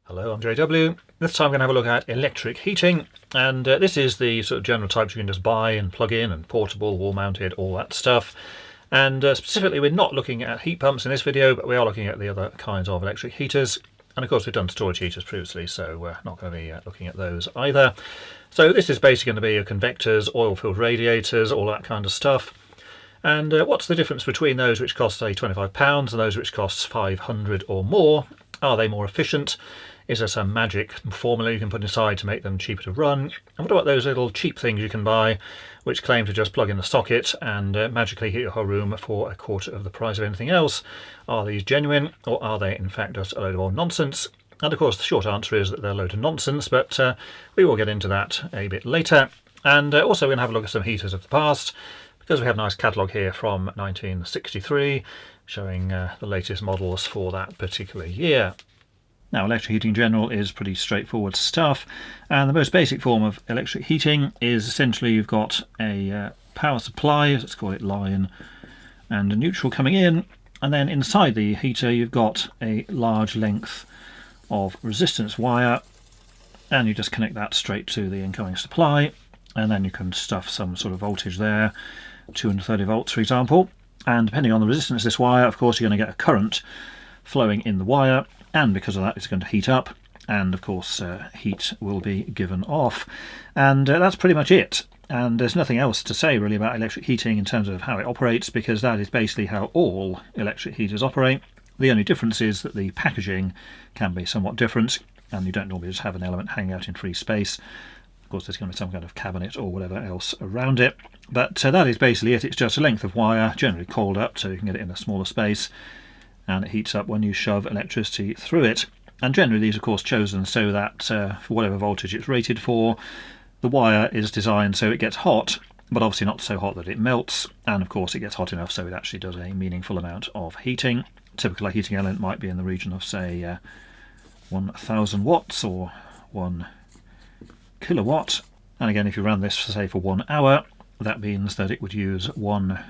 Hello, I'm JW. This time I'm going to have a look at electric heating, and this is the sort of general types you can just buy and plug in, and portable, wall mounted, all that stuff. And specifically we're not looking at heat pumps in this video, but we are looking at the other kinds of electric heaters. And of course we've done storage heaters previously, so we're not going to be looking at those either. So this is basically going to be your convectors, oil-filled radiators, all that kind of stuff. And what's the difference between those which cost say £25 and those which cost 500 or more? Are they more efficient? Is there some magic formula you can put inside to make them cheaper to run? And what about those little cheap things you can buy which claim to just plug in the socket and magically heat your whole room for a quarter of the price of anything else? Are these genuine, or are they in fact just a load of old nonsense? And of course the short answer is that they're a load of nonsense, but we will get into that a bit later. And also we're going to have a look at some heaters of the past, because we have a nice catalogue here from 1963 showing the latest models for that particular year. Now, electric heating in general is pretty straightforward stuff, and the most basic form of electric heating is essentially you've got a power supply, let's call it line, and a neutral coming in, and then inside the heater you've got a large length of resistance wire, and you just connect that straight to the incoming supply, and then you can stuff some sort of voltage there, 230 volts for example, and depending on the resistance of this wire, of course, you're going to get a current flowing in the wire, and because of that it's going to heat up, and of course heat will be given off, and that's pretty much it. And there's nothing else to say really about electric heating in terms of how it operates, because that is basically how all electric heaters operate. The only difference is that the packaging can be somewhat different, and you don't normally just have an element hanging out in free space. Of course there's going to be some kind of cabinet or whatever else around it, but that is basically it. It's just a length of wire, generally coiled up so you can get it in a smaller space, and it heats up when you shove electricity through it. And generally these are of course chosen so that for whatever voltage it's rated for, the wire is designed so it gets hot, but obviously not so hot that it melts, and of course it gets hot enough so it actually does a meaningful amount of heating. Typical heating element might be in the region of say 1000 watts or 1 kilowatt, and again if you run this say for 1 hour, that means that it would use 1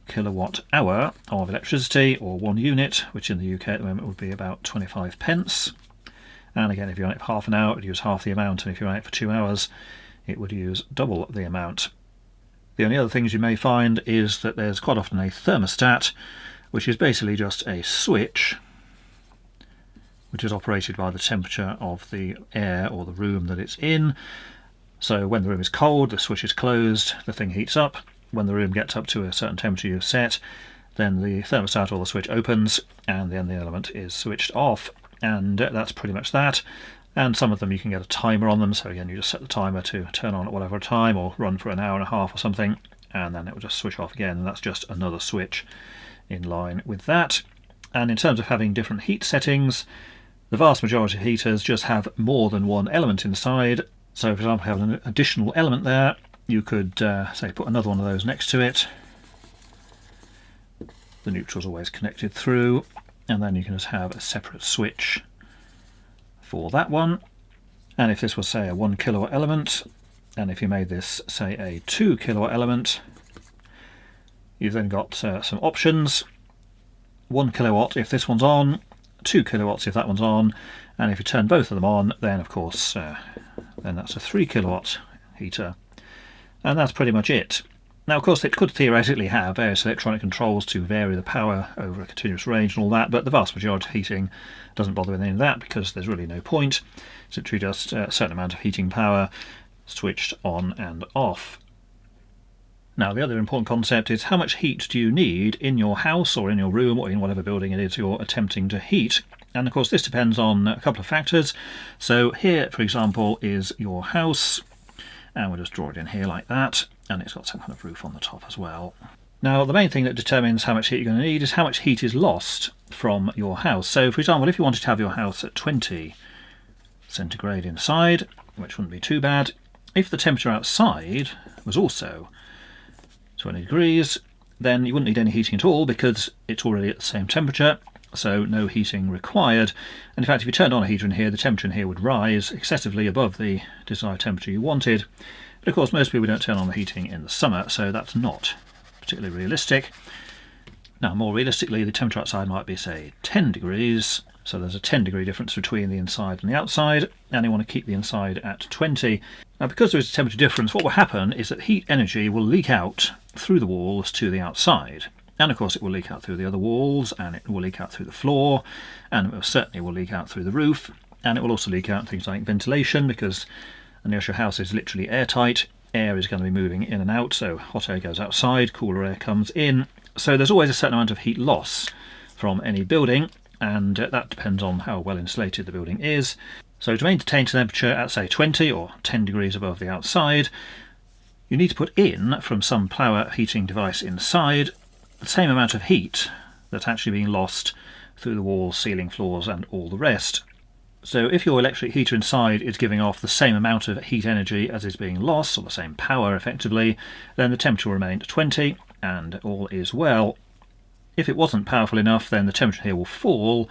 kilowatt hour of electricity, or 1 unit, which in the UK at the moment would be about 25 pence. And again, if you're on it for half an hour, it would use half the amount, and if you're on it for 2 hours, it would use double the amount. The only other things you may find is that there's quite often a thermostat, which is basically just a switch which is operated by the temperature of the air or the room that it's in. So when the room is cold, the switch is closed, the thing heats up. When the room gets up to a certain temperature you've set, then the thermostat or the switch opens, and then the element is switched off, and that's pretty much that. And some of them you can get a timer on them, so again you just set the timer to turn on at whatever time, or run for an hour and a half or something, and then it will just switch off again, and that's just another switch in line with that. And in terms of having different heat settings, the vast majority of heaters just have more than one element inside. So for example, have an additional element there, you could say put another one of those next to it. The neutral's always connected through, and then you can just have a separate switch for that one. And if this was say a 1 kilowatt element, and if you made this say a 2 kilowatt element, you've then got some options. 1 kilowatt if this one's on, 2 kilowatts if that one's on, and if you turn both of them on, then of course then that's a 3 kilowatt heater. And that's pretty much it. Now of course it could theoretically have various electronic controls to vary the power over a continuous range and all that, but the vast majority of heating doesn't bother with any of that, because there's really no point. It's literally just a certain amount of heating power switched on and off. Now the other important concept is how much heat do you need in your house or in your room or in whatever building it is you're attempting to heat. And of course this depends on a couple of factors. So here for example is your house, and we'll just draw it in here like that, and it's got some kind of roof on the top as well. Now the main thing that determines how much heat you're going to need is how much heat is lost from your house. So for example, if you wanted to have your house at 20 centigrade inside, which wouldn't be too bad, if the temperature outside was also 20 degrees, then you wouldn't need any heating at all, because it's already at the same temperature, so no heating required. And in fact if you turned on a heater in here, the temperature in here would rise excessively above the desired temperature you wanted. But of course most people don't turn on the heating in the summer, so that's not particularly realistic. Now more realistically, the temperature outside might be say 10 degrees, So there's a 10-degree difference between the inside and the outside, and you want to keep the inside at 20. Now, because there is a temperature difference, what will happen is that heat energy will leak out through the walls to the outside. And of course it will leak out through the other walls, and it will leak out through the floor, and it certainly will leak out through the roof, and it will also leak out things like ventilation, because unless your house is literally airtight, air is going to be moving in and out, so hot air goes outside, cooler air comes in. So there's always a certain amount of heat loss from any building, and that depends on how well insulated the building is. So to maintain temperature at say 20 or 10 degrees above the outside, you need to put in from some power heating device inside the same amount of heat that's actually being lost through the walls, ceiling, floors and all the rest. So if your electric heater inside is giving off the same amount of heat energy as is being lost, or the same power effectively, then the temperature will remain at 20 and all is well. If it wasn't powerful enough, then the temperature here will fall,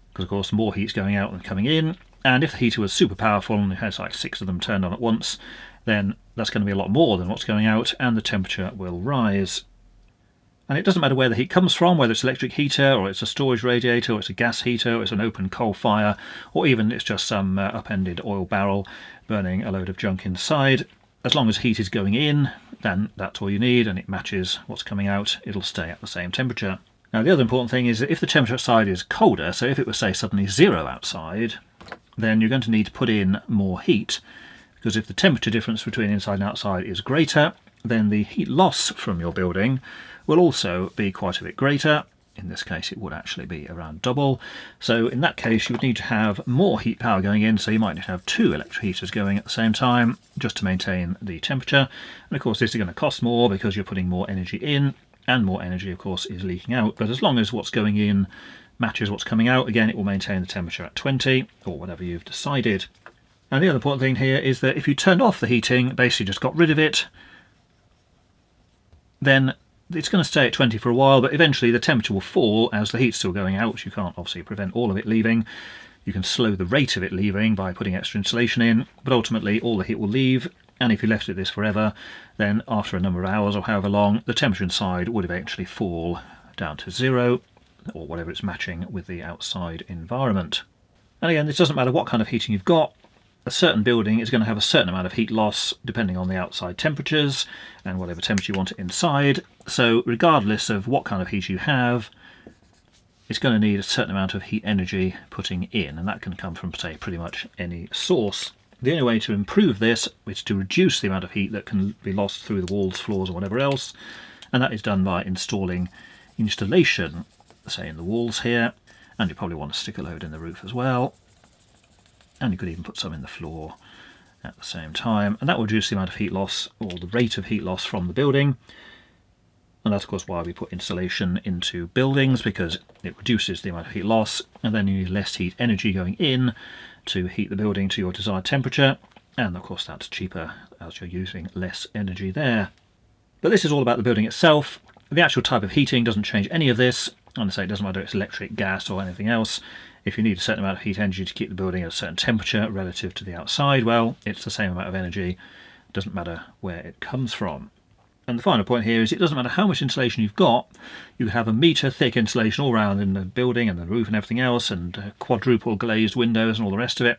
because of course more heat's going out than coming in, and if the heater was super powerful and it has like 6 of them turned on at once, then that's going to be a lot more than what's going out, and the temperature will rise. And it doesn't matter where the heat comes from, whether it's an electric heater, or it's a storage radiator, or it's a gas heater, or it's an open coal fire, or even it's just some upended oil barrel burning a load of junk inside. As long as heat is going in, then that's all you need, and it matches what's coming out, it'll stay at the same temperature. Now the other important thing is that if the temperature outside is colder, so if it was say suddenly 0 outside, then you're going to need to put in more heat, because if the temperature difference between inside and outside is greater, then the heat loss from your building will also be quite a bit greater. In this case it would actually be around double. So in that case you would need to have more heat power going in, so you might need to have 2 electric heaters going at the same time just to maintain the temperature. And of course this is going to cost more because you're putting more energy in, and more energy of course is leaking out. But as long as what's going in matches what's coming out, again it will maintain the temperature at 20 or whatever you've decided. And the other important thing here is that if you turned off the heating, basically just got rid of it, then it's going to stay at 20 for a while, but eventually the temperature will fall as the heat's still going out, which you can't obviously prevent all of it leaving. You can slow the rate of it leaving by putting extra insulation in, but ultimately all the heat will leave, and if you left it this forever, then after a number of hours or however long, the temperature inside would eventually fall down to 0, or whatever it's matching with the outside environment. And again, this doesn't matter what kind of heating you've got. A certain building is going to have a certain amount of heat loss depending on the outside temperatures and whatever temperature you want it inside. So regardless of what kind of heat you have, it's going to need a certain amount of heat energy putting in, and that can come from, say, pretty much any source. The only way to improve this is to reduce the amount of heat that can be lost through the walls, floors or whatever else, and that is done by installing insulation, say in the walls here, and you probably want to stick a load in the roof as well. And you could even put some in the floor at the same time, and that will reduce the amount of heat loss, or the rate of heat loss from the building. And that's of course why we put insulation into buildings, because it reduces the amount of heat loss, and then you need less heat energy going in to heat the building to your desired temperature, and of course that's cheaper as you're using less energy there. But this is all about the building itself. The actual type of heating doesn't change any of this, and I say it doesn't matter if it's electric, gas or anything else. If you need a certain amount of heat energy to keep the building at a certain temperature relative to the outside, well, it's the same amount of energy. It doesn't matter where it comes from. And the final point here is it doesn't matter how much insulation you've got. You have a metre thick insulation all around in the building and the roof and everything else, and quadruple glazed windows and all the rest of it.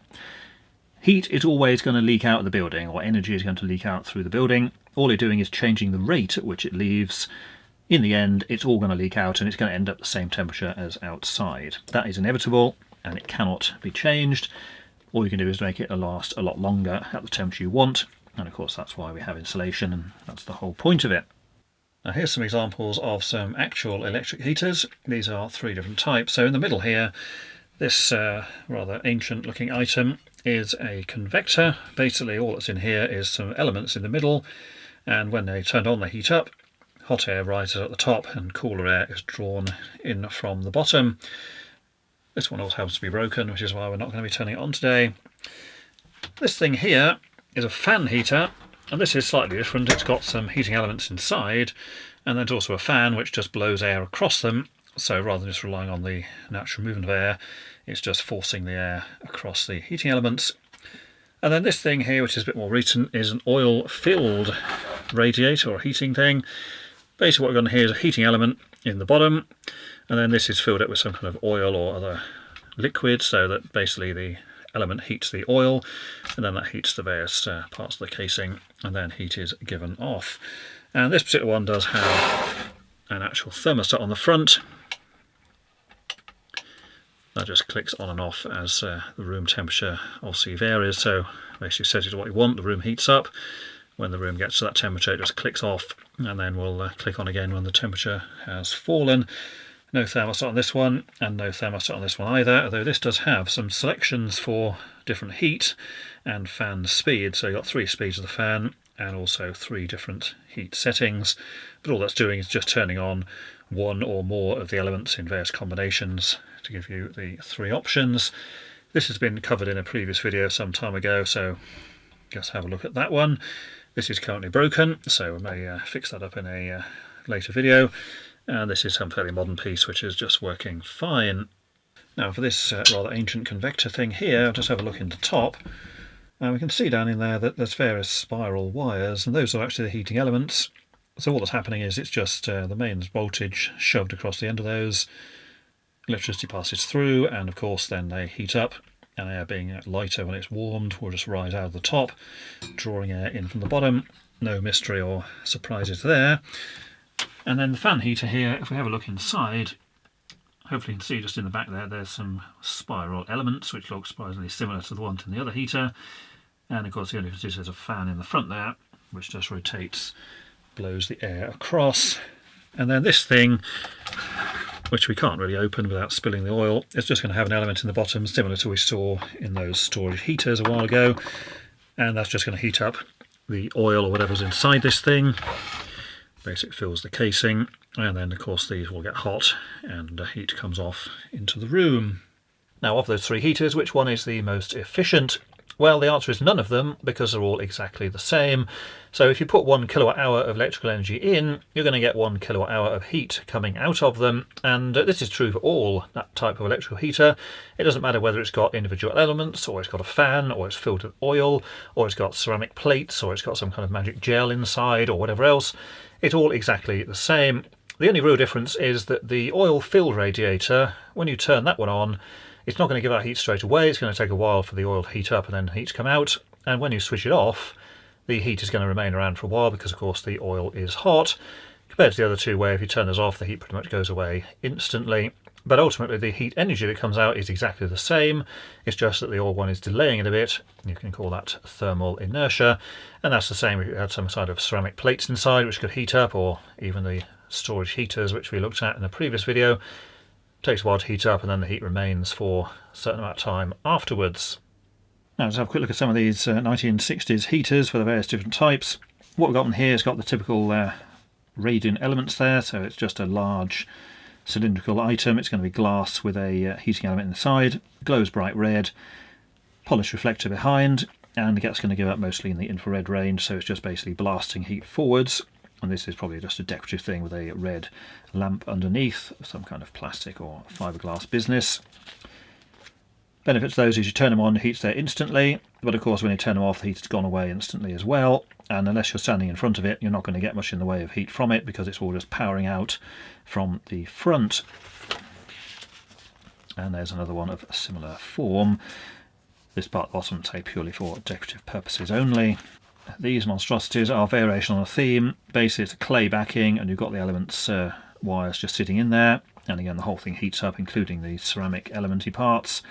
Heat is always going to leak out of the building, or energy is going to leak out through the building. All you're doing is changing the rate at which it leaves. In the end, it's all going to leak out and it's going to end up the same temperature as outside. That is inevitable and it cannot be changed. All you can do is make it last a lot longer at the temperature you want. And of course that's why we have insulation, and that's the whole point of it. Now here's some examples of some actual electric heaters. These are 3 different types. So in the middle here, this rather ancient looking item is a convector. Basically all that's in here is some elements in the middle, and when they turned on they heat up. Hot air rises at the top and cooler air is drawn in from the bottom. This one also happens to be broken, which is why we're not going to be turning it on today. This thing here is a fan heater, and this is slightly different. It's got some heating elements inside, and there's also a fan which just blows air across them. So rather than just relying on the natural movement of air, it's just forcing the air across the heating elements. And then this thing here, which is a bit more recent, is an oil-filled radiator or heating thing. Basically what we've got here is a heating element in the bottom, and then this is filled up with some kind of oil or other liquid, so that basically the element heats the oil, and then that heats the various parts of the casing, and then heat is given off. And this particular one does have an actual thermostat on the front. That just clicks on and off as the room temperature obviously varies, so basically set it to what you want, the room heats up. When the room gets to that temperature it just clicks off, and then we'll click on again when the temperature has fallen. No thermostat on this one, and no thermostat on this one either, although this does have some selections for different heat and fan speed. So you've got 3 speeds of the fan and also 3 different heat settings, but all that's doing is just turning on one or more of the elements in various combinations to give you the 3 options. This has been covered in a previous video some time ago, so just have a look at that one. This is currently broken, so we may fix that up in a later video. And this is some fairly modern piece which is just working fine. Now for this rather ancient convector thing here, I'll just have a look in the top. And we can see down in there that there's various spiral wires, and those are actually the heating elements. So all that's happening is it's just the mains voltage shoved across the end of those. Electricity passes through, and of course then they heat up, and air being lighter when it's warmed will just rise out of the top, drawing air in from the bottom. No mystery or surprises there. And then the fan heater here, if we have a look inside, hopefully you can see just in the back there, there's some spiral elements which look surprisingly similar to the one in the other heater. And of course the only difference is there's a fan in the front there, which just rotates, blows the air across. And then this thing, which we can't really open without spilling the oil, is just going to have an element in the bottom similar to what we saw in those storage heaters a while ago. And that's just going to heat up the oil or whatever's inside this thing. Basically fills the casing, and then of course these will get hot and heat comes off into the room. Now of those 3 heaters, which one is the most efficient? Well, the answer is none of them, because they're all exactly the same. So if you put 1 kilowatt hour of electrical energy in, you're going to get 1 kilowatt hour of heat coming out of them, and this is true for all that type of electrical heater. It doesn't matter whether it's got individual elements, or it's got a fan, or it's filled with oil, or it's got ceramic plates, or it's got some kind of magic gel inside, or whatever else. It's all exactly the same. The only real difference is that the oil-filled radiator, when you turn that one on, it's not going to give out heat straight away. It's going to take a while for the oil to heat up and then heat to come out. And when you switch it off, the heat is going to remain around for a while because, of course, the oil is hot. Compared to the other two, where if you turn those off, the heat pretty much goes away instantly. But ultimately, the heat energy that comes out is exactly the same. It's just that the oil one is delaying it a bit. You can call that thermal inertia. And that's the same if you had some sort of ceramic plates inside, which could heat up, or even the storage heaters, which we looked at in a previous video. It takes a while to heat up, and then the heat remains for a certain amount of time afterwards. Now let's have a quick look at some of these 1960s heaters for the various different types. What we've got in here has got the typical radiant elements there, so it's just a large cylindrical item. It's going to be glass with a heating element inside, glows bright red, polished reflector behind, and that's going to give up mostly in the infrared range, so it's just basically blasting heat forwards. And this is probably just a decorative thing with a red lamp underneath, some kind of plastic or fiberglass business. Benefits of those is you turn them on, the heat's there instantly, but of course when you turn them off the heat's gone away instantly as well, and unless you're standing in front of it you're not going to get much in the way of heat from it because it's all just powering out from the front. And there's another one of a similar form. This part bottom say purely for decorative purposes only. These monstrosities are variation on a theme. Basically it's a clay backing and you've got the elements wires just sitting in there, and again the whole thing heats up including the ceramic elementy parts,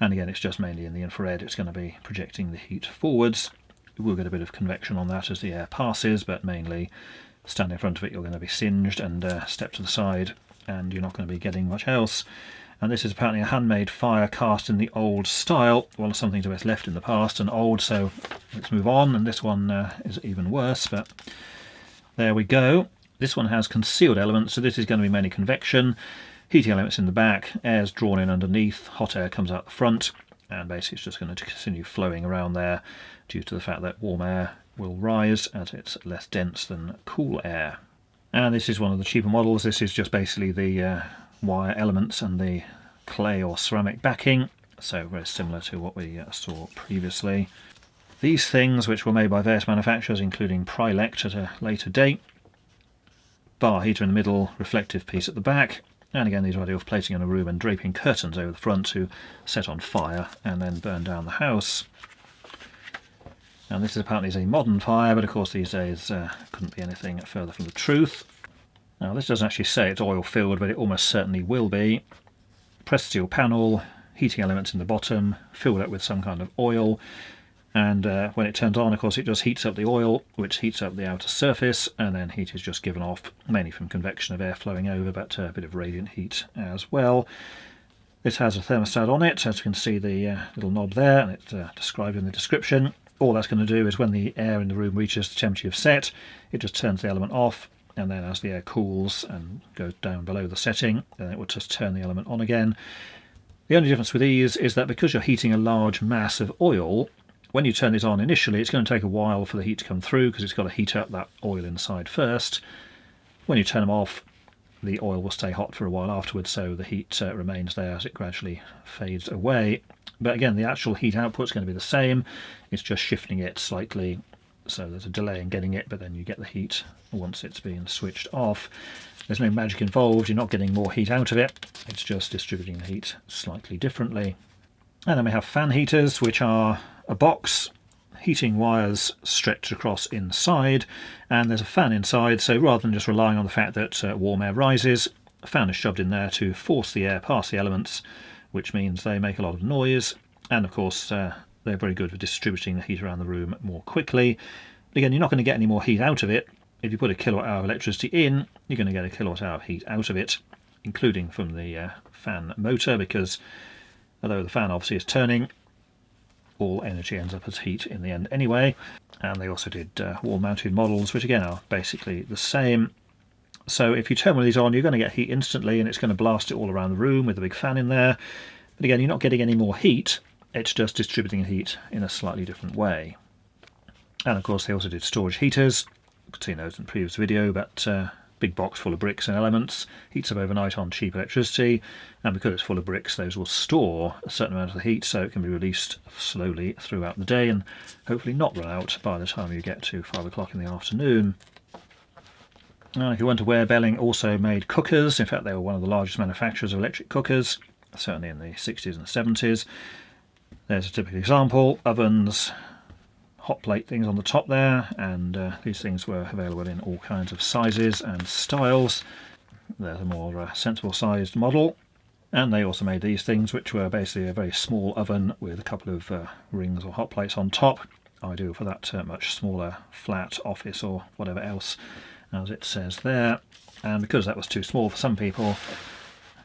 and again it's just mainly in the infrared. It's going to be projecting the heat forwards. We'll get a bit of convection on that as the air passes, but mainly standing in front of it you're going to be singed, and step to the side and you're not going to be getting much else. And this is apparently a handmade fire cast in the old style. Well, something to us left in the past and old, so let's move on. And this one is even worse, but there we go. This one has concealed elements, so this is going to be mainly convection. Heating elements in the back, air's drawn in underneath, hot air comes out the front, and basically it's just going to continue flowing around there due to the fact that warm air will rise as it's less dense than cool air. And this is one of the cheaper models. This is just basically the wire elements and the clay or ceramic backing, so very similar to what we saw previously. These things, which were made by various manufacturers including Prilect at a later date, bar heater in the middle, reflective piece at the back, And again, these are ideal for placing in a room and draping curtains over the front to set on fire and then burn down the house. And this is apparently a modern fire, but of course these days couldn't be anything further from the truth. Now this doesn't actually say it's oil filled, but it almost certainly will be. Pressed steel panel, heating elements in the bottom, filled up with some kind of oil. And when it turns on, of course, it just heats up the oil, which heats up the outer surface, and then heat is just given off, mainly from convection of air flowing over, but a bit of radiant heat as well. This has a thermostat on it, as you can see the little knob there, and it's described in the description. All that's going to do is when the air in the room reaches the temperature you've set, it just turns the element off, and then as the air cools and goes down below the setting, then it will just turn the element on again. The only difference with these is that because you're heating a large mass of oil, when you turn it on initially, it's going to take a while for the heat to come through because it's got to heat up that oil inside first. When you turn them off, the oil will stay hot for a while afterwards, so the heat remains there as it gradually fades away. But again, the actual heat output is going to be the same. It's just shifting it slightly, so there's a delay in getting it, but then you get the heat once it's been switched off. There's no magic involved. You're not getting more heat out of it. It's just distributing the heat slightly differently. And then we have fan heaters, which are a box, heating wires stretched across inside, and there's a fan inside, so rather than just relying on the fact that warm air rises, a fan is shoved in there to force the air past the elements, which means they make a lot of noise, and of course they're very good for distributing the heat around the room more quickly. But again, you're not going to get any more heat out of it. If you put a kilowatt hour of electricity in, you're going to get a kilowatt hour of heat out of it, including from the fan motor, because although the fan obviously is turning, all energy ends up as heat in the end anyway. And they also did wall-mounted models, which again are basically the same. So if you turn one of these on, you're going to get heat instantly, and it's going to blast it all around the room with a big fan in there. But again, you're not getting any more heat, it's just distributing heat in a slightly different way. And of course they also did storage heaters. You could see those in the previous video, but big box full of bricks and elements, heats up overnight on cheap electricity, and because it's full of bricks, those will store a certain amount of the heat, so it can be released slowly throughout the day and hopefully not run out by the time you get to 5 o'clock in the afternoon. Now, if you weren't aware, Belling also made cookers. In fact, they were one of the largest manufacturers of electric cookers, certainly in the 60s and 70s. There's a typical example: ovens, hot plate things on the top there, and these things were available in all kinds of sizes and styles. There's a more sensible sized model, and they also made these things, which were basically a very small oven with a couple of rings or hot plates on top, ideal for that much smaller flat office or whatever else, as it says there. And because that was too small for some people,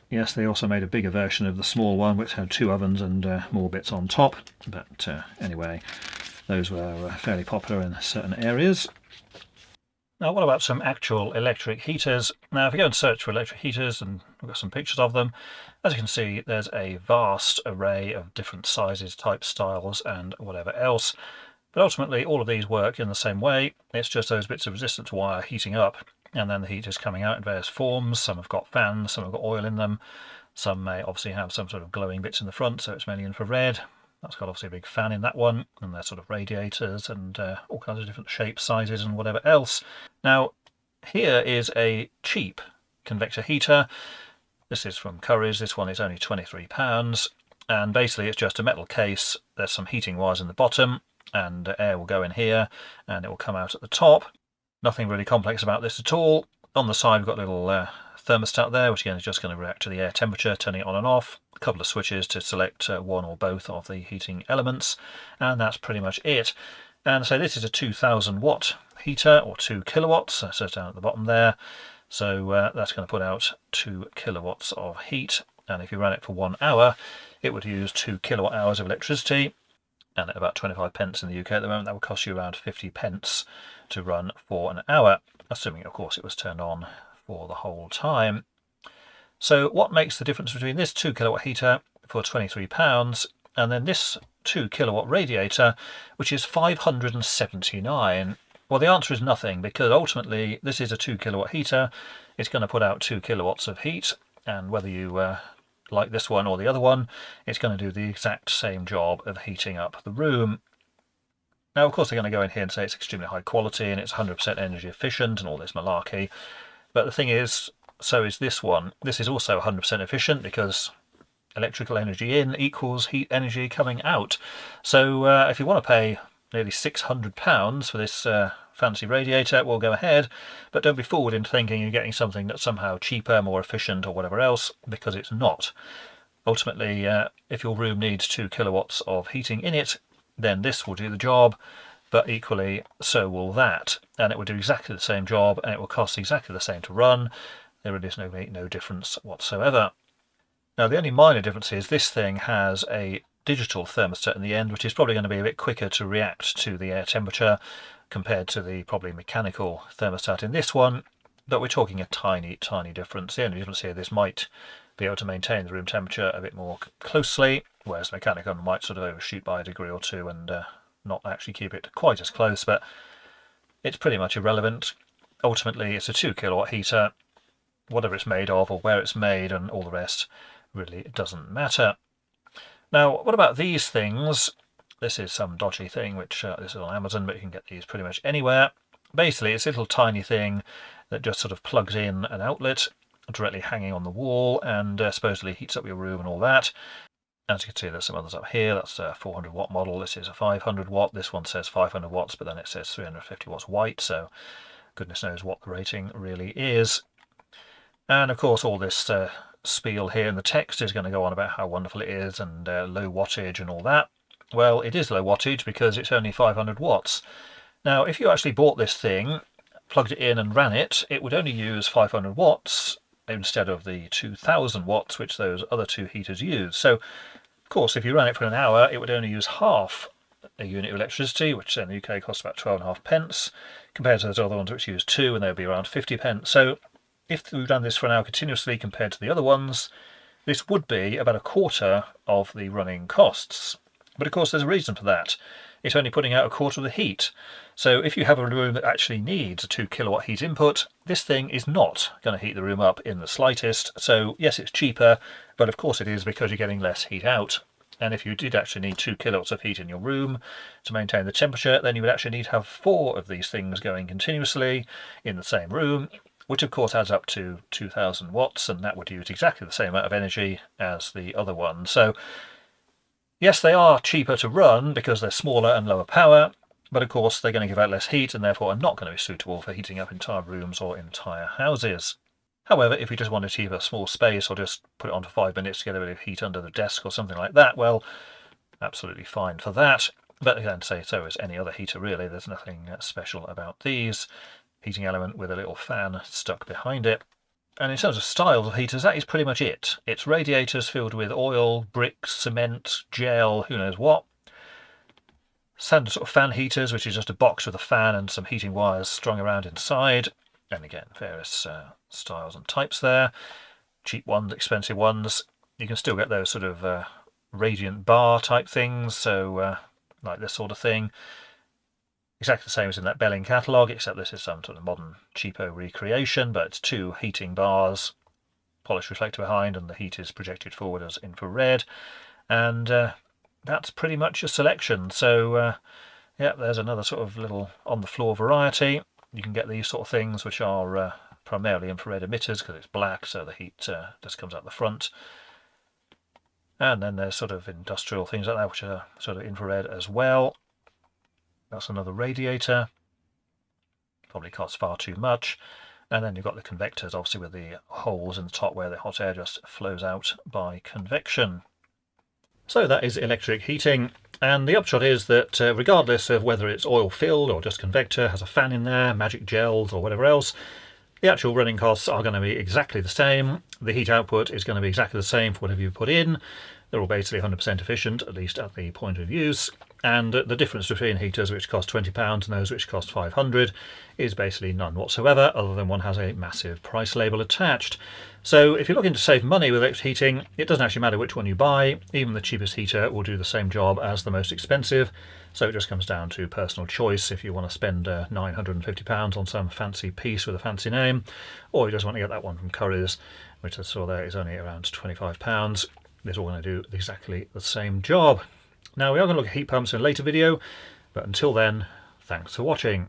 yes, they also made a bigger version of the small one, which had 2 ovens and more bits on top. But anyway, those were fairly popular in certain areas. Now, what about some actual electric heaters? Now, if you go and search for electric heaters, and we've got some pictures of them, as you can see, there's a vast array of different sizes, types, styles, and whatever else. But ultimately, all of these work in the same way. It's just those bits of resistance wire heating up, and then the heat is coming out in various forms. Some have got fans, some have got oil in them. Some may obviously have some sort of glowing bits in the front, so it's mainly infrared. That's got obviously a big fan in that one, and they're sort of radiators and all kinds of different shapes, sizes, and whatever else. Now, here is a cheap convector heater. This is from Currys. This one is only £23, and basically it's just a metal case. There's some heating wires in the bottom, and air will go in here, and it will come out at the top. Nothing really complex about this at all. On the side, we've got a little thermostat there, which again is just going to react to the air temperature, turning it on and off. A couple of switches to select one or both of the heating elements, and that's pretty much it. And so this is a 2000 watt heater, or 2 kilowatts, so it's down at the bottom there. So that's going to put out 2 kilowatts of heat, and if you ran it for 1 hour, it would use 2 kilowatt hours of electricity, and at about 25 pence in the UK at the moment, that would cost you around 50 pence to run for an hour, assuming of course it was turned on for the whole time. So what makes the difference between this 2 kilowatt heater for £23 and then this 2 kilowatt radiator, which is £579? Well, the answer is nothing, because ultimately this is a 2 kilowatt heater. It's going to put out 2 kilowatts of heat, and whether you like this one or the other one, it's going to do the exact same job of heating up the room. Now, of course, they're going to go in here and say it's extremely high quality and it's 100% energy efficient and all this malarkey. But the thing is, so is this one. This is also 100% efficient because electrical energy in equals heat energy coming out. So if you want to pay nearly £600 for this fancy radiator, well, go ahead, but don't be fooled into thinking you're getting something that's somehow cheaper, more efficient or whatever else, because it's not. Ultimately, if your room needs 2 kilowatts of heating in it, then this will do the job, but equally so will that, and it will do exactly the same job and it will cost exactly the same to run. There really is no difference whatsoever. Now the only minor difference is this thing has a digital thermostat in the end, which is probably going to be a bit quicker to react to the air temperature compared to the probably mechanical thermostat in this one, but we're talking a tiny difference. The only difference here, this might be able to maintain the room temperature a bit more closely, whereas the mechanical might sort of overshoot by a degree or two and not actually keep it quite as close, but it's pretty much irrelevant. Ultimately, it's a 2 kilowatt heater. Whatever it's made of or where it's made and all the rest really doesn't matter. Now, what about these things? This is some dodgy thing, which this is on Amazon, but you can get these pretty much anywhere. Basically, it's a little tiny thing that just sort of plugs in an outlet directly hanging on the wall and supposedly heats up your room and all that. As you can see, there's some others up here. That's a 400 watt model. This is a 500 watt. This one says 500 watts, but then it says 350 watts white, so goodness knows what the rating really is. And of course, all this spiel here in the text is going to go on about how wonderful it is and low wattage and all that. Well, it is low wattage because it's only 500 watts. Now, if you actually bought this thing, plugged it in and ran it, it would only use 500 watts instead of the 2000 watts which those other two heaters use. So, of course, if you ran it for an hour, it would only use half a unit of electricity, which in the UK costs about 12.5 pence, compared to those other ones which use 2, and they would be around 50 pence. So, if we ran this for an hour continuously compared to the other ones, this would be about a quarter of the running costs. But of course there's a reason for that. It's only putting out a quarter of the heat. So if you have a room that actually needs a 2 kilowatt heat input, this thing is not going to heat the room up in the slightest. So yes, it's cheaper, but of course it is because you're getting less heat out. And if you did actually need 2 kilowatts of heat in your room to maintain the temperature, then you would actually need to have 4 of these things going continuously in the same room, which of course adds up to 2000 watts, and that would use exactly the same amount of energy as the other one. So yes, they are cheaper to run because they're smaller and lower power, but of course they're going to give out less heat and therefore are not going to be suitable for heating up entire rooms or entire houses. However, if you just want to keep a small space or just put it on for 5 minutes to get a bit of heat under the desk or something like that, well, absolutely fine for that. But again, say so is any other heater really. There's nothing special about these. Heating element with a little fan stuck behind it. And in terms of styles of heaters, that is pretty much it. It's radiators filled with oil, bricks, cement, gel, who knows what. Standard sort of fan heaters, which is just a box with a fan and some heating wires strung around inside. And again, various styles and types there. Cheap ones, expensive ones. You can still get those sort of radiant bar type things, so like this sort of thing. Exactly the same as in that Belling catalogue, except this is some sort of modern cheapo recreation, but it's 2 heating bars, polished reflector behind, and the heat is projected forward as infrared. And that's pretty much a selection. So yeah, there's another sort of little on-the-floor variety. You can get these sort of things, which are primarily infrared emitters because it's black, so the heat just comes out the front. And then there's sort of industrial things like that, which are sort of infrared as well. That's another radiator. Probably costs far too much. And then you've got the convectors, obviously with the holes in the top where the hot air just flows out by convection. So that is electric heating. And the upshot is that regardless of whether it's oil filled or just convector, has a fan in there, magic gels or whatever else, the actual running costs are going to be exactly the same. The heat output is going to be exactly the same for whatever you put in. They're all basically 100% efficient, at least at the point of use. And the difference between heaters which cost £20 and those which cost £500 is basically none whatsoever, other than one has a massive price label attached. So if you're looking to save money with electric heating, it doesn't actually matter which one you buy. Even the cheapest heater will do the same job as the most expensive. So it just comes down to personal choice if you want to spend £950 on some fancy piece with a fancy name, or you just want to get that one from Curry's, which I saw there is only around £25. It's all going to do exactly the same job. Now we are going to look at heat pumps in a later video, but until then, thanks for watching.